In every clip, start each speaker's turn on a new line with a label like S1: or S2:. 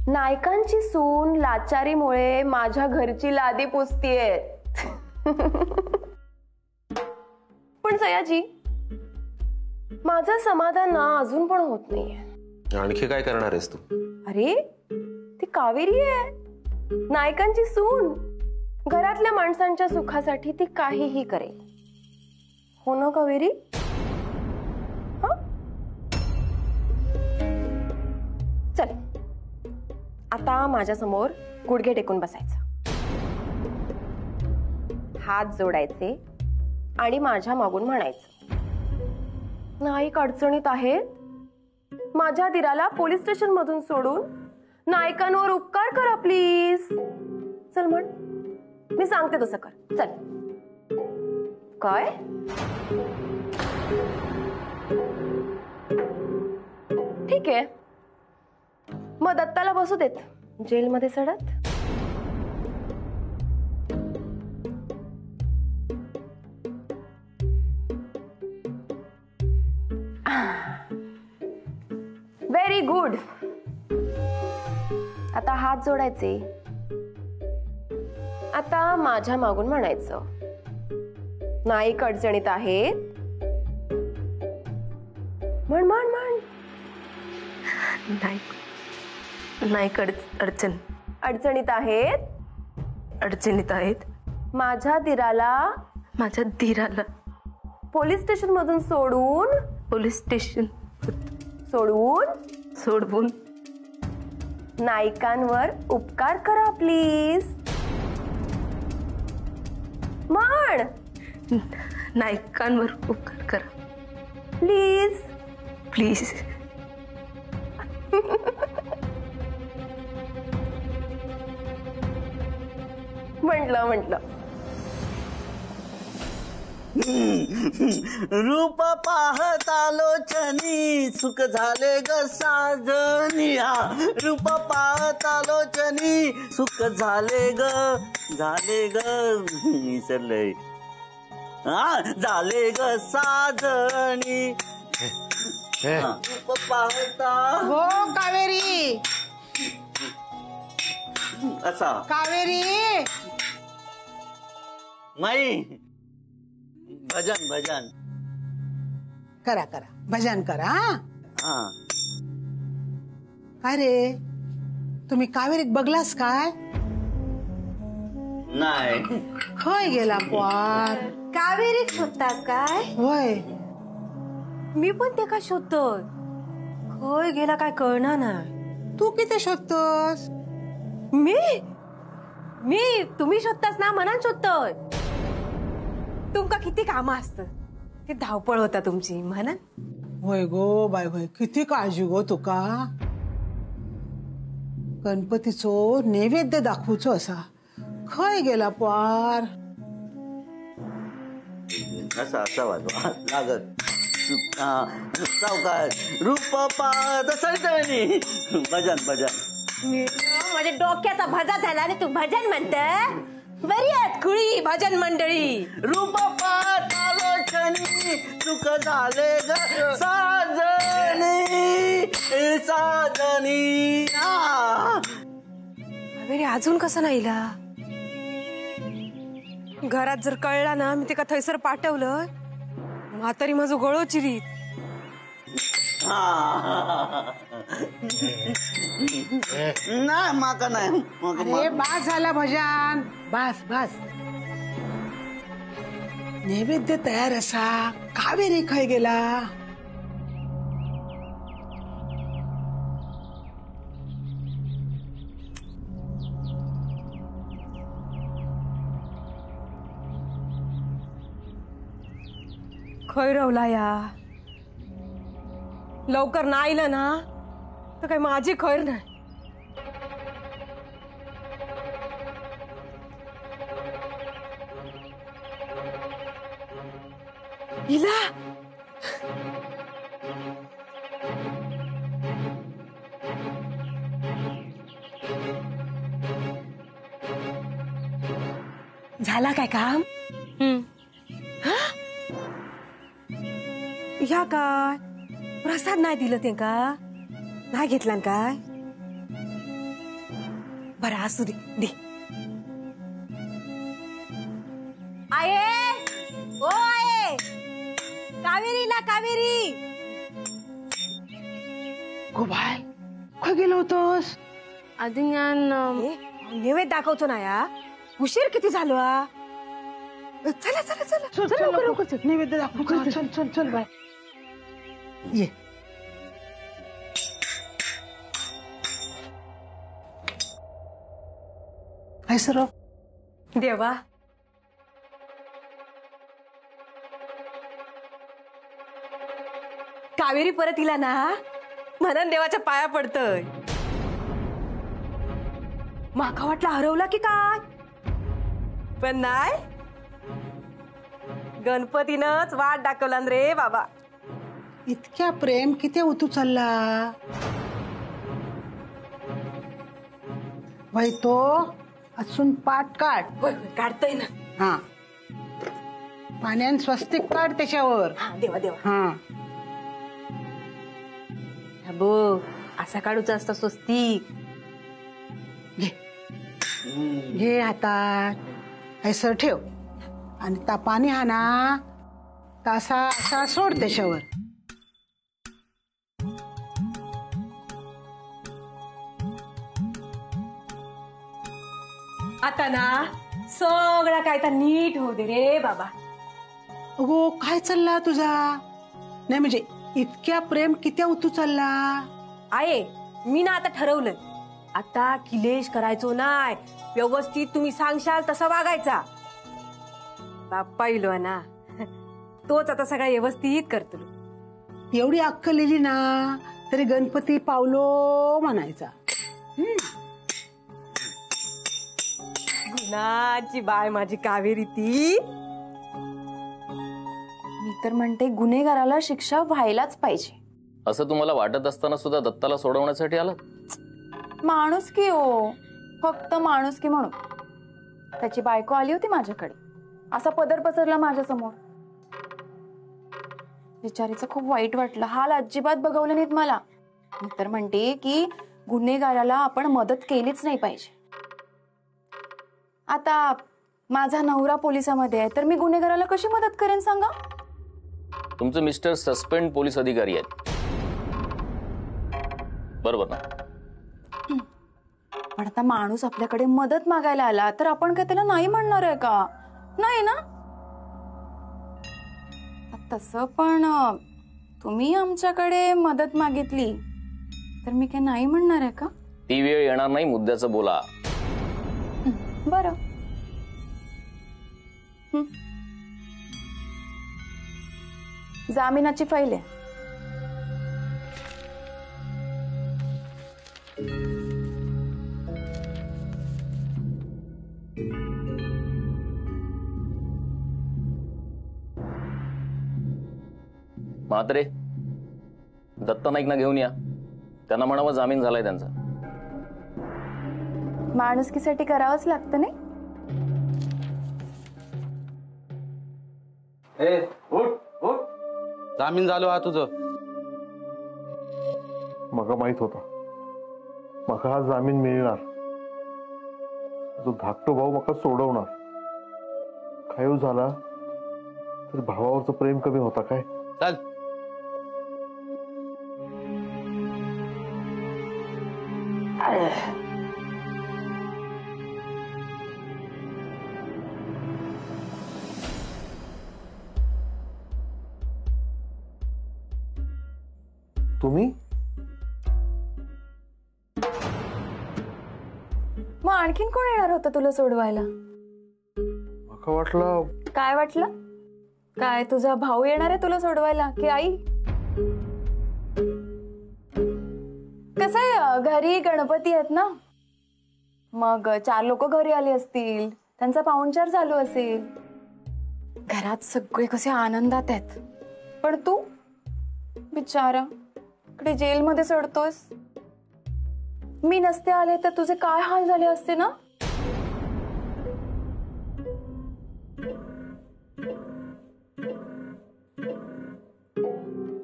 S1: नायकांची सून लाचारीमुळे माझ्या घरची लादी पुसतीये. पण सयाजी, माझं समाधान ना अजून पण होत नाहीये.
S2: आणखी काय करणार आहेस तू?
S1: अरे ती कावेरी आहे, नायकांची सून. घरातल्या माणसांच्या सुखासाठी ती काहीही करेल. हो ना कावेरी? चल आता माझ्या समोर गुडघे टेकून बसायचं, हात जोडायचे आणि माझ्या मागून म्हणायचं, नाईक अडचणीत आहेत, माझ्या दिराला पोलीस स्टेशन मधून सोडून नायकांवर उपकार करा प्लीज. चल म्हण, मी सांगते तसं कर. चल. काय? ठीक आहे, मग दत्ताला बसू देत जेलमध्ये सडत. Very good. आता हात जोडायचे. आता माझ्या मागून म्हणायचं, नाईक अडचणीत आहेत. म्हण म्हण म्हण.
S3: नाईक अडचणीत आहेत. अडचणीत आहेत.
S1: माझ्या दिराला पोलीस स्टेशन मधून सोडवून नायकांवर उपकार करा प्लीज. म्हण.
S3: नायकांवर उपकार करा
S1: प्लीज.
S3: प्लीज.
S1: म्हटलं.
S4: रूप पाहता लोचनी सुख झाले ग साजनी. रूप पाहता लोचनी सुख झाले ग विसरलंय. झाले ग साजनी. रूप पाहता.
S5: हो कावेरी.
S4: असा
S5: कावेरी.
S4: माई भजन
S5: करा भजन करा. अरे तुम्ही कावेरीत बघलास काय?
S4: नाही.
S5: खय गेला पार?
S1: कावेरीत शोधतास काय?
S5: होय.
S1: मी पण ते का शोधतोय. खय गेला काय कळणार नाही.
S5: तू किती शोधतोस?
S1: मी तुम्ही शोधतास ना, मनात शोधतोय. तुमका किती काम असत, ते धावपळ होता तुमची म्हणा.
S5: होय गो बाय होय, किती काळजी गो तुका. गणपतीचो नैवेद्य दाखवूचो असा. खय गेला पार?
S4: असा वाजवा लागत. सावकार. रूप पाहत सळसळणी. भजन
S1: माझ्या डोक्याचा भजा झाला आणि तू भजन म्हणत. बरी आहेत खुळी भजन मंडळी.
S4: रूप पाहता लोचनी सुख झाले ग साजनी.
S1: अरे अजून कसं नाहीला? घरात जर कळला ना मी ते का थैसर पाठवलं, म्हातारी माझं गळो चिरीत.
S4: नाही माका नाही.
S5: अरे बास झाला भजन. बास. नैवेद्य तयार असा. कावेरी खय गेला?
S1: खय रवला या. लवकर नाही आलं ना तर काय माझी खैर नाही. हिला झाला काय काम? ह्या काय प्रसाद नाही दिलं ते का? नाही घेतला काय?
S2: बरं असू दे दे. आहे ओ आहे कावेरीला कावेरी.
S5: गो बाय काय गेलो होतोस?
S3: आधी ഞാൻ
S2: नैवेद्य दाखवतो ना या. उशीर किती झालो हा. चला चला चला
S5: चल चल लवकर चल. नैवेद्य दाखव. चल चल चल बाय ये. काय सर
S2: देवा. कावेरी परत इला ना म्हणून देवाच्या पाया पडतय. माका वाटलं हरवला की काय, पण नाही. गणपतीनंच वाट दाखवला रे बाबा.
S5: इतक्या प्रेम किती उतू चालला बाई. तो असून पाठ काढ.
S2: काढतोय ना.
S5: हा पाण्यान स्वस्तिक काढ त्याच्यावर.
S2: हा देवा देवा.
S5: हा
S2: बो असा काढूचा असता स्वस्तिक.
S5: घे हातात. ऐसर ठेव आणि ता पाणी हा ना तासा असा सोड त्याच्यावर.
S2: आता ना सगळं काय तर नीट होऊ दे रे बाबा.
S5: अगो काय चालला तुझा? नाही म्हणजे इतक्या प्रेम किती उतू चालला?
S2: आहे मी ना आता ठरवलंय. आता किलेश करायचो नाय. व्यवस्थित तुम्ही सांगशाल तसा वागायचा. बाप्पा इलो ना तोच आता सगळं व्यवस्थित करतो.
S5: एवढी अक्कल लिहिली ना तरी गणपती पावलो म्हणायचा.
S2: गुणाची बाय माझी कावेरी ती.
S1: मी तर म्हणते गुन्हेगाराला शिक्षा व्हायलाच पाहिजे.
S6: असं तुम्हाला वाटत असताना सुद्धा दत्ताला सोडवण्यासाठी आलात?
S1: माणुसकी हो, फक्त माणुसकी म्हणून. त्याची बायको आली होती माझ्याकडे, असा पदर पसरला माझ्या समोर. बिचारीचं खूप वाईट वाटलं. हाल अजिबात बघवलं नाहीत मला. मी तर म्हणते की गुन्हेगाराला आपण मदत केलीच नाही पाहिजे. आता माझा नवरा पोलिसामध्ये आहे तर मी गुन्हेगाराला कशी मदत करेन सांगा?
S6: तुमचे मिस्टर सस्पेंड पोलीस अधिकारी आहेत, बरोबर ना?
S1: पण आता माणूस आपल्याकडे मदत मागायला आला तर आपण काय त्याला नाही म्हणणार आहे का? नाही ना. तसं पण तुम्ही आमच्याकडे मदत मागितली तर मी काय नाही म्हणणार आहे का?
S6: ती वेळ येणार नाही, मुद्द्याचं बोला.
S1: बरं. जामिनाची फाईल आहे.
S6: म्हात्रे, दत्त नाईकना घेऊन या. त्यांना म्हणावं जामीन झालाय त्यांचा.
S1: माणुसकीसाठी करावंच लागतं नाही.
S4: जामीन झालो हा तुझं.
S7: मका माहित होता मका हा जामीन मिळणार. जो धाकटो भाऊ मका सोडवणार. काय झाला तर भावावरचं प्रेम कमी होता काय?
S4: चल
S7: तुम्ही
S1: मग आणखीन कोण येणार होतं तुला सोडवायला?
S7: मका वाटलं.
S1: काय वाटलं? काय तुझा भाऊ येणार आहे तुला सोडवायला की आई? कसं आहे, घरी गणपती आहेत ना, मग 4 लोक घरी आली असतील, त्यांचा पाहुणचार चालू असेल, घरात सगळे कसे आनंदात आहेत. पण तू बिचारा इकडे जेलमध्ये सोडतोस. मी नसते आले तर तुझे काय हाल झाले असते ना.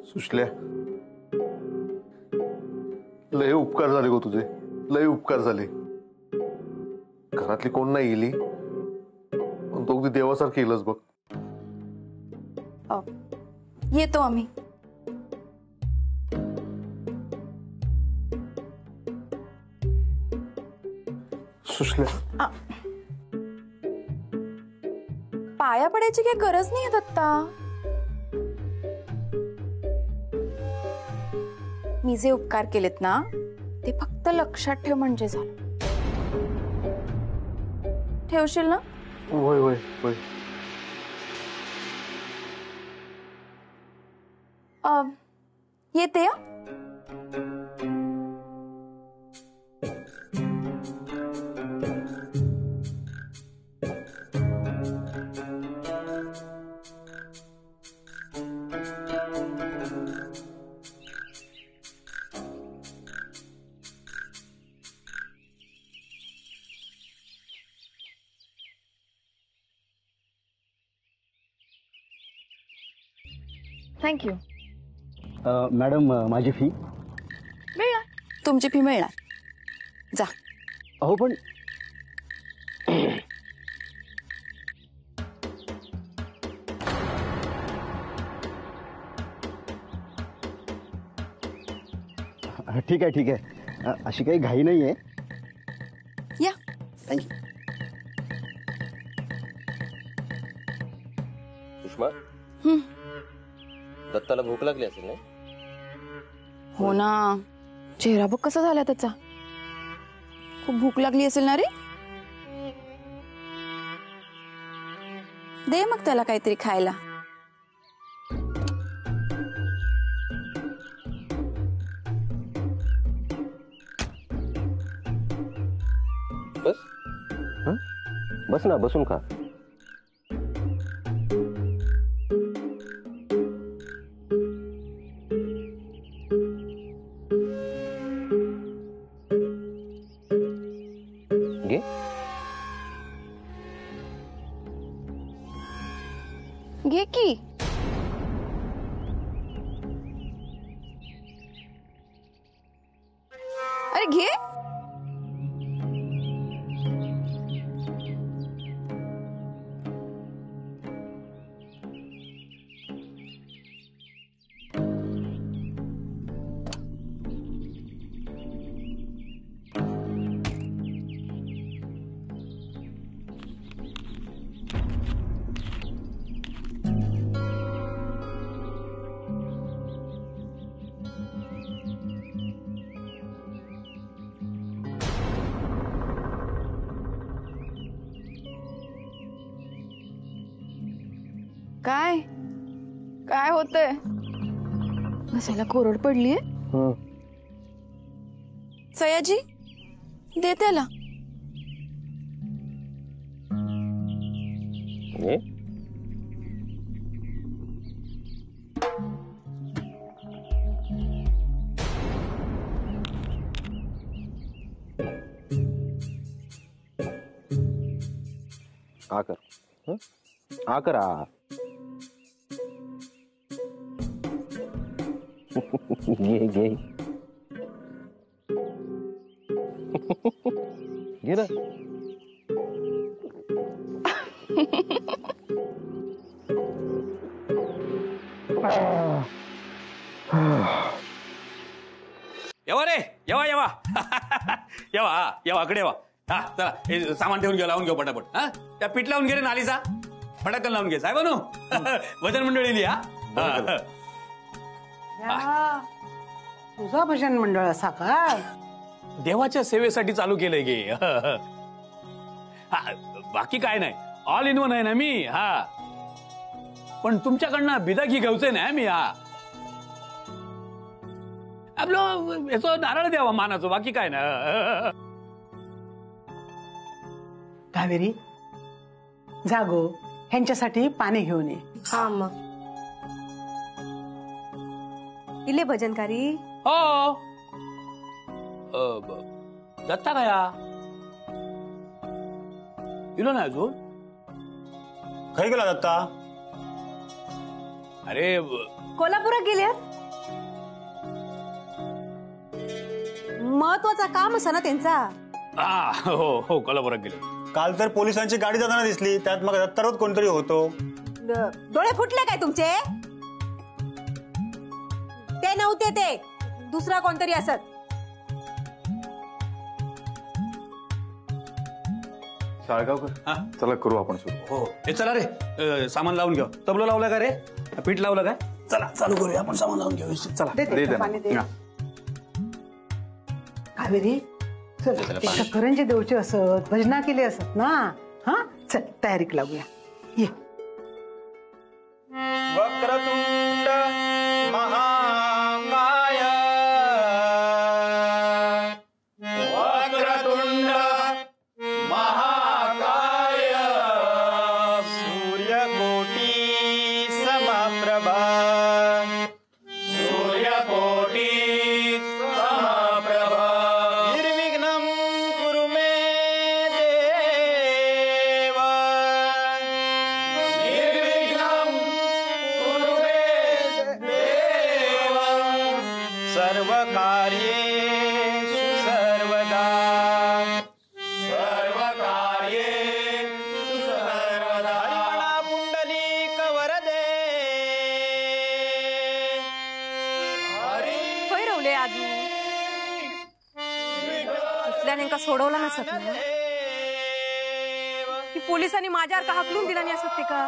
S7: सुशल्या, लय उपकार झाले गो तुझे, लय उपकार झाले. घरातली कोण नाही गेली पण तो अगदी देवासारखी येईलच बघ.
S8: येतो आम्ही.
S7: सुशल्या
S8: पाया पडायची काही गरज नाही दत्ता. मी जे उपकार केलेत ना ते फक्त लक्षात ठेव म्हणजे झालं. ठेवशील ना?
S7: होय होय होय.
S8: येते. थँक्यू.
S4: मॅडम माझी फी
S8: मिळणार. तुमची फी मिळणार. जा.
S4: अहो पण ठीक आहे ठीक आहे, अशी काही घाई नाही आहे.
S8: या.
S4: थँक्यू.
S6: सुषमा, दत्ताला भूक लागली असेल नाही?
S8: हो ना, चेहरा बघ कसा झाला त्याचा. खूप भूक लागली असेल ना रे. दे मग त्याला काहीतरी खायला.
S6: बस बस ना, बसून खा. घे.
S8: घे की. अरे घे. काय काय होतंय? घशाला कोरड पडलीये. सयाजी दे त्याला.
S6: घे. आ कर. आ करा. घे घे घे ना.
S9: येवा रे, येवा येवा येवा. हा येवा, इकडे येवा. हा चला, हे सामान ठेवून घेऊ, लावून घेऊ पटापट. हा त्या पीठ लावून घे रे नालीचा. फटाकन लावून घे साहेब. भजन मंडळी हा.
S5: तुझा भजन मंडळ असा का?
S9: देवाच्या सेवेसाठी चालू केलंय गे. बाकी काय नाही, ऑल इन वन आहे ना मी. हा पण तुमच्याकडनं बिदागी घेऊचे नाही मी. हा आपलं याचं नारळ द्यावा मानाचं, बाकी काय ना.
S5: कावेरी जागो, ह्यांच्यासाठी पाणी घेऊन ये.
S2: हा मग इले भजनकारी.
S9: हो. दत्ता काय इलो ना अजून?
S10: खै गेला दत्ता?
S9: अरे
S2: कोल्हापुरात गेल्यात. महत्वाचा काम असं ना त्यांचा.
S9: हा हो हो, कोल्हापुरात गेले.
S10: काल तर पोलिसांची गाडी जाताना दिसली, त्यात मग दत्ता राऊत कोणतरी होतो.
S2: डोळे फुटले काय तुमचे? ते नव्हते, ते दुसरा कोणतरी असत.
S7: शाळगावकर, चला करू आपण सुरू.
S9: हो हे चला रे, सामान लावून घ्या. तबलो लावला का रे? पीठ लावलं काय? चला चालू करूया आपण, सामान लावून घेऊ. चला
S5: दे पाणी दे. कावेरी चल, करंजी देऊची असत, भजना केली असत ना. हा चल तयारीक लागूया. ये.
S10: वक्रतुंड महाकाय वक्रतुंड महाकाय सूर्यकोटी समप्रभा सूर्यकोटी समप्रभा निर्विघ्नं कुरु मे देव निर्विघ्नं कुरु मे देव सर्व कार्येषु सर्वदा सर्व कार्येषु सर्वदा हरिमणा पुंडलीक वरदे हरी
S2: होय रवले आजू दुसऱ्या नेमका सोडवला नसत ना की पोलिसांनी माझ्यावर का हाकलून दिला नाही असत ते का?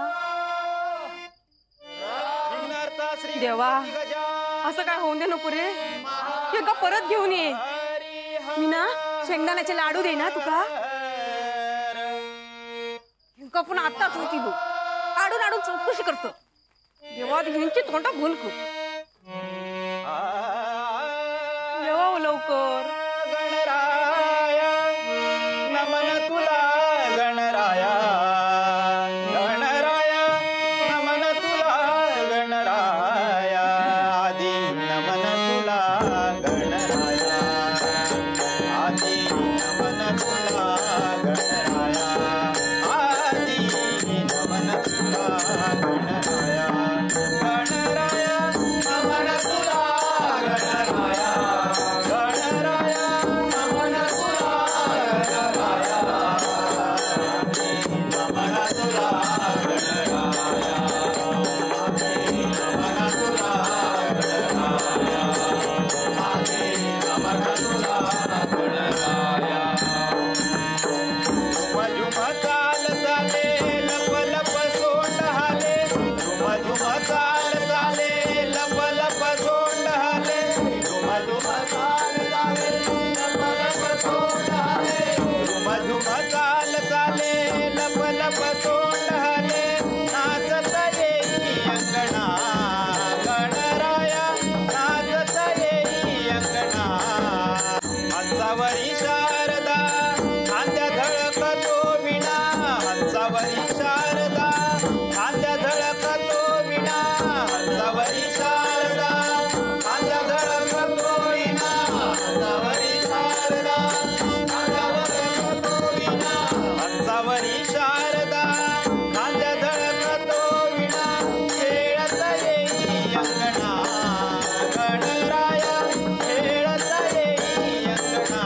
S2: देवा असं काय होऊन दे नको रे. का परत घेऊन ये. मी ना शेंगदाण्याचे लाडू दे ना तुका. का पुन्हा आत्ताच होती लोक काढून आडून चौकशी करतो. देवा ह्यांची तोंडा भूल कर. येवा लवकर.
S10: गणराया नमन तुला गणराया गणराया नमन तुला गणराया आदि नमन तुला गणराया आदि नमन तुला गणराया आदि नमन तुला गणराया गणराया नमन तुला गणराया गणराया नमन तुला गणराया नमन तुला गणराया नमन तुला गणराया नमन तुला गणराया झुम चाल चाले लप लप सोंड हाले झुम चाल चाले लप लप सोंड हाले झुम चाल चाले लप लप सोंड हाले झुम चाल चाले लप लप सोंड हाले नाचत येई अंगणा गणराया नाचत येई अंगणा हंसावरी शारदा खांद्या धडकतो विणा हंसावरी शारदा खांद्या धडकतो विणा हंसावरी शारदा खांद्या धडकतो विणा हंसावरी शारदा खांद्या धडकतो विणा हंसावरी शारदा खांद्या धडकतो विणा खेळत येई अंगणा गणराया खेळत येई अंगणा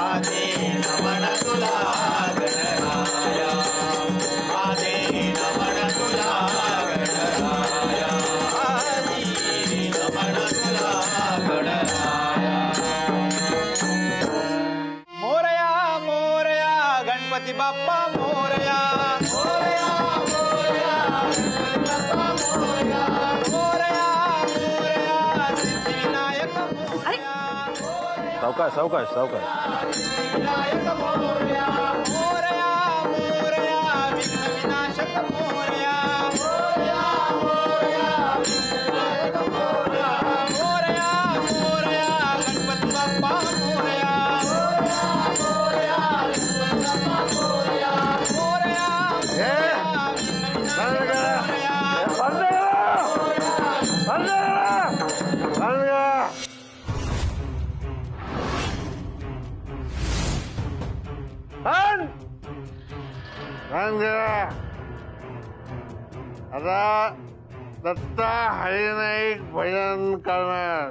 S10: आदे नमन तुला गणराया आदे नमन तुला गणराया आदे नमन तुला गणराया मोरया मोरया गणपती बाप्पा मोरया मोरया मोरया गणपती बाप्पा मोरया मोरया मोरया सिद्धिविनायक मोरया
S7: सावकाश सावकाश सावकाश.
S10: विनायक मोरया मोरया मोरया विघ्न विनाशक मोरया मोरया मोरया विनायक मोरया मोरया मोरया गणपती बाप्पा मोरया मोरया मोरया गणपती बाप्पा मोरया मोरया
S7: आता दत्ता हरिनाईक भजन करणार.